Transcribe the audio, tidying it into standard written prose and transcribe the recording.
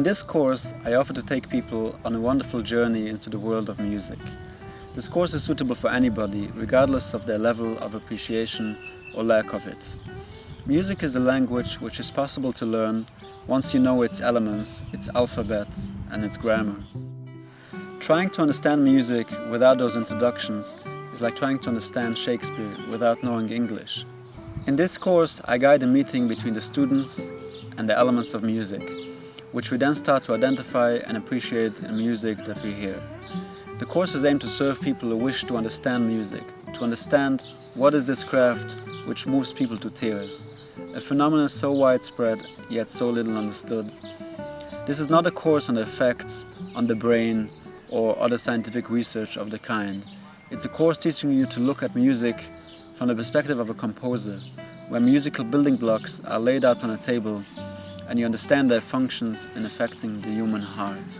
this course, I offer to take people on a wonderful journey into the world of music. This course is suitable for anybody, regardless of their level of appreciation or lack of it. Music is a language which is possible to learn once you know its elements, its alphabet, and its grammar. Trying to understand music without those introductions is like trying to understand Shakespeare without knowing English. In this course, I guide a meeting between the students and the elements of music, which we then start to identify and appreciate in music that we hear. The course is aimed to serve people who wish to understand music, to understand what is this craft which moves people to tears, a phenomenon so widespread yet so little understood. This is not a course on the effects on the brain or other scientific research of the kind. It's a course teaching you to look at music from the perspective of a composer, where musical building blocks are laid out on a table and you understand their functions in affecting the human heart.